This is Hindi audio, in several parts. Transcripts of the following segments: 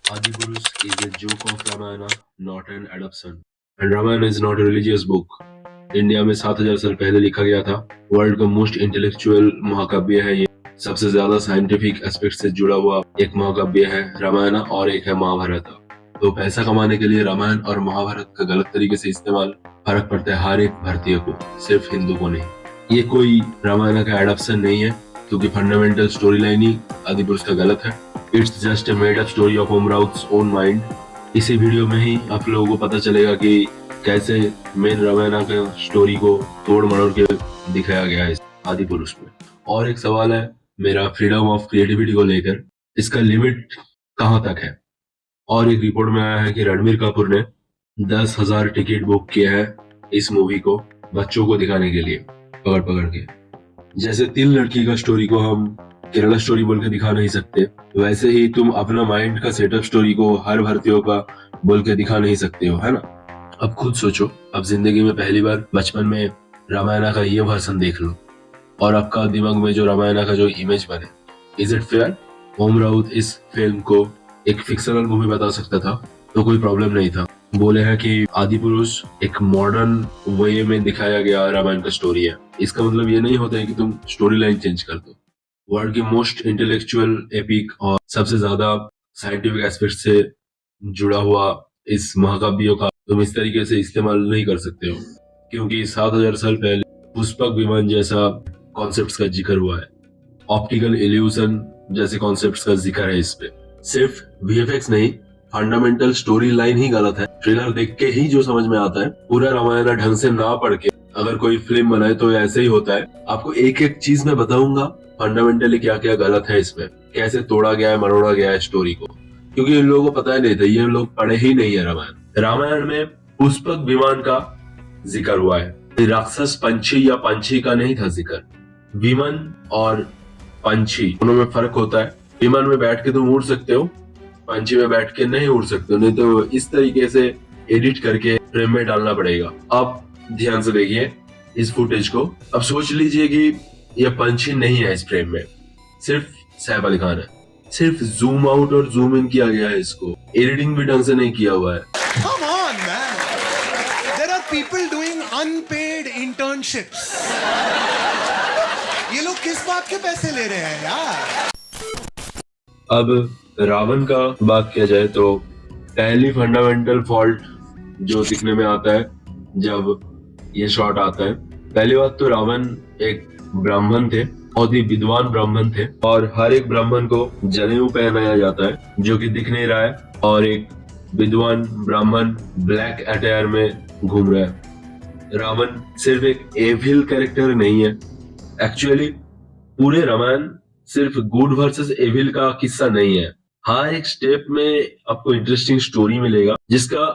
Adipurush is a joke of Ramayana, not an adaptation. And Ramayana is not a religious book. India में 7000 साल पहले लिखा गया था। वर्ल्ड का मोस्ट इंटेलेक्चुअल महाकाव्य है ये। सबसे ज्यादा साइंटिफिक एस्पेक्ट से जुड़ा हुआ एक महाकाव्य है रामायण और एक है महाभारत। तो पैसा कमाने के लिए रामायण और महाभारत का गलत तरीके से इस्तेमाल फर्क पड़ता है हर एक भारतीय को, सिर्फ हिंदू को नहीं। ये कोई रामायण का एडप्शन नहीं है, क्योंकि फंडामेंटल स्टोरी लाइन ही आदिपुरुष का गलत है। It's just a made up story of ओमराउथ्स ओन माइंड। इसी वीडियो में ही आप लोगों को पता चलेगा कि कैसे मेन रामायण के स्टोरी को तोड़ मरोड़ के दिखाया गया है आदिपुरुष में। और एक सवाल है मेरा फ्रीडम ऑफ क्रिएटिविटी को लेकर, इसका लिमिट कहाँ तक है। और एक रिपोर्ट में आया है कि रणबीर कपूर ने 10,000 टिकट बुक किया है इस मूवी को बच्चों को दिखाने के लिए, पकड़ पकड़ के। जैसे 3 लड़की का स्टोरी को हम केरला स्टोरी बोल के दिखा नहीं सकते, वैसे ही तुम अपना माइंड का सेटअप स्टोरी को हर भारतीयों का बोल के दिखा नहीं सकते हो, है ना। अब खुद सोचो, अब जिंदगी में पहली बार बचपन में रामायण का ये वर्जन देख लो और आपका दिमाग में जो रामायण का जो इमेज बने, इज इट फेयर। ओम राउत इस फिल्म को एक फिक्शनल मूवी बता सकता था तो कोई प्रॉब्लम नहीं था। बोले हैं कि आदिपुरुष एक मॉडर्न वे में दिखाया गया रामायण का स्टोरी है। इसका मतलब ये नहीं होता है कि तुम स्टोरी लाइन चेंज कर दो। वर्ल्ड की मोस्ट इंटेलेक्चुअल एपिक और सबसे ज्यादा साइंटिफिक एस्पेक्ट से जुड़ा हुआ इस महाकाव्य का तुम इस तरीके से इस्तेमाल नहीं कर सकते हो, क्योंकि 7000 साल पहले पुष्पक विमान जैसा कॉन्सेप्ट्स का जिक्र हुआ है। ऑप्टिकल इल्यूजन जैसे कॉन्सेप्ट्स का जिक्र है इस पे। सिर्फ वीएफएक्स नहीं, फंडामेंटल स्टोरी लाइन ही गलत है। ट्रेलर देख के ही जो समझ में आता है, पूरा रामायण ढंग से ना पढ़ के अगर कोई फिल्म बनाए तो ऐसे ही होता है। आपको एक एक चीज मैं बताऊंगा फंडामेंटली क्या क्या गलत है इसमें, कैसे तोड़ा गया है मरोड़ा गया है स्टोरी को, क्योंकि इन लोगों को पता ही नहीं था, ये लोग पढ़े ही नहीं है रामायण। रामायण में पुष्पक विमान का जिक्र हुआ है, राक्षस पंछी या पंछी का नहीं था जिक्र। विमान और पंछी दोनों में फर्क होता है। विमान में बैठ के तुम उड़ सकते हो, पंछी में बैठ के नहीं उड़ सकते हो, नहीं तो इस तरीके से एडिट करके फ्रेम में डालना पड़ेगा। आप ध्यान से देखिए इस फुटेज को। अब सोच लीजिए कि यह पंछी नहीं है इस फ्रेम में, सिर्फ सैफ अली खान है। सिर्फ जूम आउट और जूम इन किया गया है, इसको एडिटिंग भी ढंग से नहीं किया हुआ है। Come on, man. There are people doing unpaid internships. ये लोग किस बात के पैसे ले रहे हैं यार? अब रावण का बात किया जाए तो पहली फंडामेंटल फॉल्ट जो दिखने में आता है जब ये शॉट आता है, पहली बात तो रावण एक ब्राह्मण थे, बहुत ही विद्वान ब्राह्मण थे, और हर एक ब्राह्मण को जनेऊ पहनाया जाता है जो कि दिख नहीं रहा है, और एक विद्वान ब्राह्मण ब्लैक अटायर में घूम रहा है। रावण सिर्फ एक एविल कैरेक्टर नहीं है। एक्चुअली पूरे रामायण सिर्फ गुड वर्सेस एविल का किस्सा नहीं है। हर एक स्टेप में आपको इंटरेस्टिंग स्टोरी मिलेगा जिसका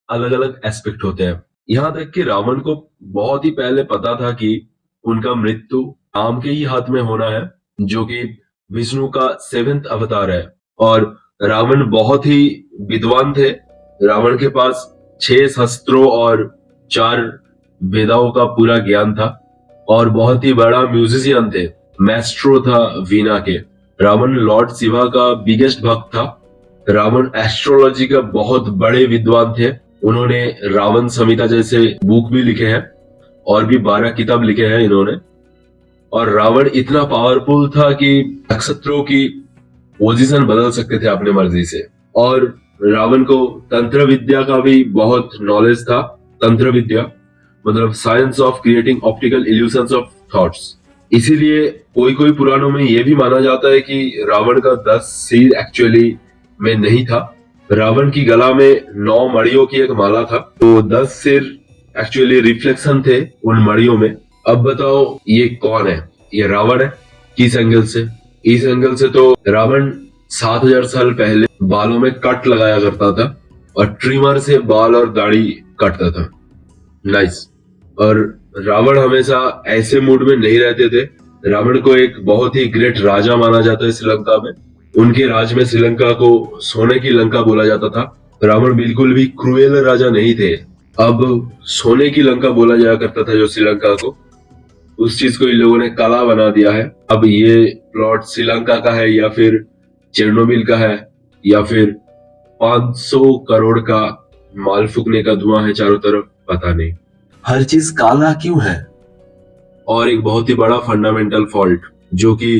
अलग अलग एस्पेक्ट होते हैं। यहाँ तक कि रावण को बहुत ही पहले पता था कि उनका मृत्यु राम के ही हाथ में होना है, जो कि विष्णु का 7th अवतार है। और रावण बहुत ही विद्वान थे। रावण के पास 6 शस्त्रों और 4 वेदाओं का पूरा ज्ञान था, और बहुत ही बड़ा म्यूजिशियन थे, मैस्ट्रो था वीणा के। रावण लॉर्ड शिवा का बिगेस्ट भक्त था। रावण एस्ट्रोलॉजी का बहुत बड़े विद्वान थे। उन्होंने रावण संहिता जैसे बुक भी लिखे हैं, और भी 12 किताब लिखे हैं इन्होंने। और रावण इतना पावरफुल था कि नक्षत्रों की पोजीशन बदल सकते थे अपने मर्जी से। और रावण को तंत्र विद्या का भी बहुत नॉलेज था। तंत्र विद्या मतलब science of creating optical illusions of thoughts. इसीलिए कोई कोई पुराणों में यह भी माना जाता है कि रावण का 10 सिर एक्चुअली में नहीं था। रावण की गला में 9 मड़ियों की एक माला था, तो 10 सिर एक्चुअली रिफ्लेक्शन थे उन मड़ियों में। अब बताओ ये कौन है? ये रावण है। किस एंगल से? इस एंगल से तो रावण 7000 साल पहले बालों में कट लगाया करता था, और ट्रिमर से बाल और दाढ़ी काटता था। नाइस। और रावण हमेशा ऐसे मूड में नहीं रहते थे। रावण को एक बहुत ही ग्रेट राजा माना जाता है श्रीलंका में। उनके राज में श्रीलंका को सोने की लंका बोला जाता था। रावण बिल्कुल भी क्रूएल राजा नहीं थे। अब सोने की लंका बोला जाया करता था जो श्रीलंका को, उस चीज को इन लोगों ने काला बना दिया है। अब ये प्लॉट श्रीलंका का है या फिर चेरनोबिल का है या फिर 500 करोड़ का माल फूकने का धुआं है चारों तरफ, पता नहीं हर चीज काला क्यों है। और एक बहुत ही बड़ा फंडामेंटल फॉल्ट जो कि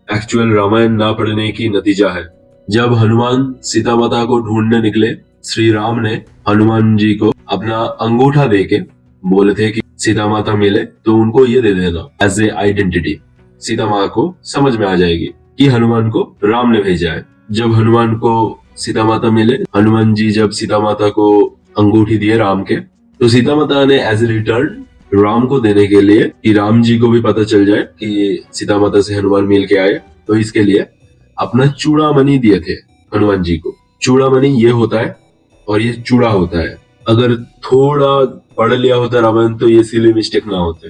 एक्चुअल रामायण ना पढ़ने की नतीजा है। जब हनुमान सीता माता को ढूंढने निकले, श्री राम ने हनुमान जी को अपना अंगूठा देके बोले थे कि सीता माता मिले तो उनको ये दे देना एज ए आइडेंटिटी। सीता माँ को समझ में आ जाएगी कि हनुमान को राम ने भेजा है। जब हनुमान को सीता माता मिले, हनुमान जी जब सीता माता को अंगूठी दिए राम के, तो सीता माता ने एज ए रिटर्न राम को देने के लिए कि राम जी को भी पता चल जाए कि सीता माता से हनुमान मिल के आए, तो इसके लिए अपना चूड़ामणि दिए थे हनुमान जी को। चूड़ामणि ये होता है और ये चूड़ा होता है। अगर थोड़ा पढ़ लिया होता रामायण तो ये सिली मिस्टेक ना होते।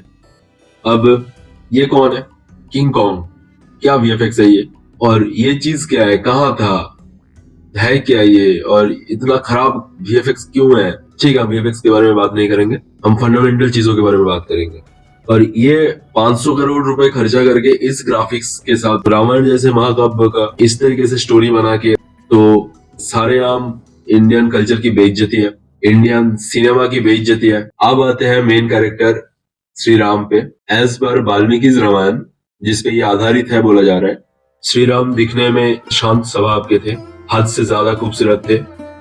अब ये कौन है? King Kong. क्या वीएफएक्स है ये? और ये चीज क्या है? कहाँ था? है क्या ये? और इतना खराब वीएफएक्स क्यों है? ठीक है, वीएफएक्स के बारे में बात नहीं करेंगे, हम फंडामेंटल चीजों के बारे में बात करेंगे। और ये 500 करोड़ रुपए खर्चा करके इस ग्राफिक्स के साथ रामायण जैसे महाकाव्य का इस तरीके से स्टोरी बना के, तो सारे आम इंडियन कल्चर की बेइज्जती है, इंडियन सिनेमा की बेइज्जती है। अब आते हैं मेन कैरेक्टर श्री राम पे। एज पर वाल्मीकि रामायण जिसपे ये आधारित है बोला जा रहा है, श्री राम दिखने में शांत स्वभाव के थे, हद से ज्यादा खूबसूरत थे,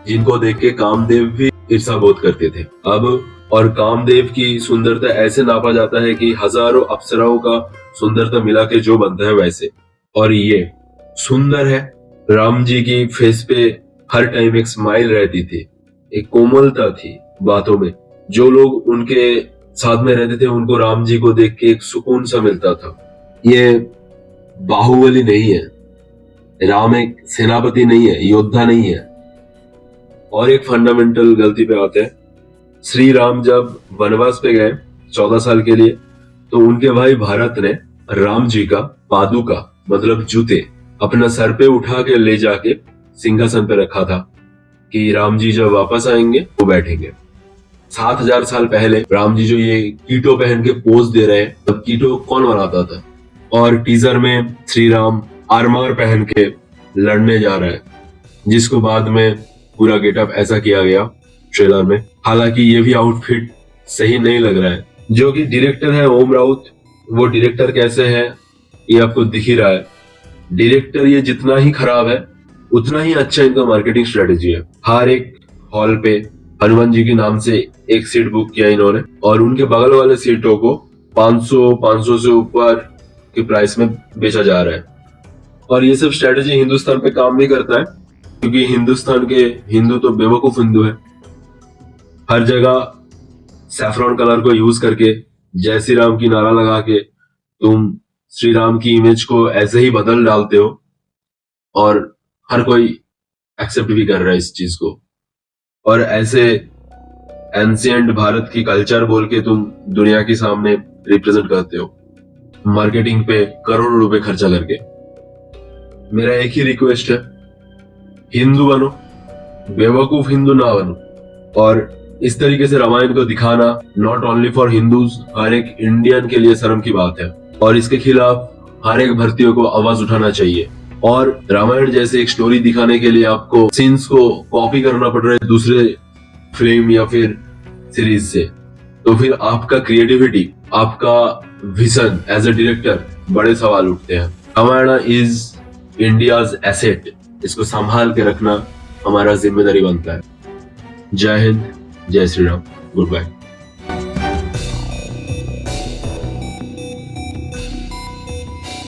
जिनको देख के कामदेव भी ईर्षा बोध करते थे। अब और कामदेव की सुंदरता ऐसे नापा जाता है कि हजारों अप्सराओं का सुंदरता मिला के जो बनता है वैसे। और ये सुंदर है। राम जी की फेस पे हर टाइम एक स्माइल रहती थी, एक कोमलता थी बातों में। जो लोग उनके साथ में रहते थे उनको राम जी को देख के एक सुकून सा मिलता था। ये बाहुबली नहीं है, राम एक सेनापति नहीं है, योद्धा नहीं है। और एक फंडामेंटल गलती पे आते हैं। श्री राम जब वनवास पे गए 14 साल के लिए, तो उनके भाई भरत ने राम जी का पादुका मतलब जूते अपना सर पे उठा के ले जाके सिंहासन पे रखा था कि राम जी जब वापस आएंगे वो बैठेंगे। 7000 साल पहले राम जी जो ये कीटो पहन के पोज दे रहे हैं, तब कीटो कौन बनाता था? और टीजर में श्री राम आर्मर पहन के लड़ने जा रहा है, जिसको बाद में पूरा गेटअप ऐसा किया गया ट्रेलर में। हालांकि ये भी आउटफिट सही नहीं लग रहा है। जो कि डायरेक्टर है ओम राउत, वो डायरेक्टर कैसे है ये आपको दिख ही रहा है। डायरेक्टर ये जितना ही खराब है उतना ही अच्छा इनका मार्केटिंग स्ट्रेटेजी है। हर एक हॉल पे हनुमान जी के नाम से एक सीट बुक किया इन्होंने, और उनके बगल वाले सीटों को 500 से ऊपर के प्राइस में बेचा जा रहा है। और ये सब स्ट्रेटेजी हिंदुस्तान पे काम नहीं करता है, क्योंकि हिंदुस्तान के हिंदू तो बेवकूफ हिंदू है। हर जगह सैफरॉन कलर को यूज करके जय श्री राम की नारा लगा के तुम श्री राम की इमेज को ऐसे ही बदल डालते हो, और हर कोई एक्सेप्ट भी कर रहा है इस चीज को। और ऐसे एंशिएंट भारत की कल्चर बोल के तुम दुनिया के सामने रिप्रेजेंट करते हो, मार्केटिंग पे करोड़ों रुपए खर्चा करके। मेरा एक ही रिक्वेस्ट है, हिंदू बनो, बेवकूफ हिंदू ना बनो। और इस तरीके से रामायण को दिखाना नॉट ओनली फॉर हिंदूज, हर एक इंडियन के लिए शर्म की बात है। और इसके खिलाफ हर एक भारतीय को आवाज उठाना चाहिए। और रामायण जैसे एक स्टोरी दिखाने के लिए आपको सीन्स को कॉपी करना पड़ रहा है दूसरे फिल्म या फिर सीरीज से, तो फिर आपका क्रिएटिविटी, आपका विजन एज ए डायरेक्टर बड़े सवाल उठते हैं। रामायण इज इंडियाज एसेट, इसको संभाल के रखना हमारा जिम्मेदारी बनता है। जय हिंद, जय श्री राम, गुड बाय।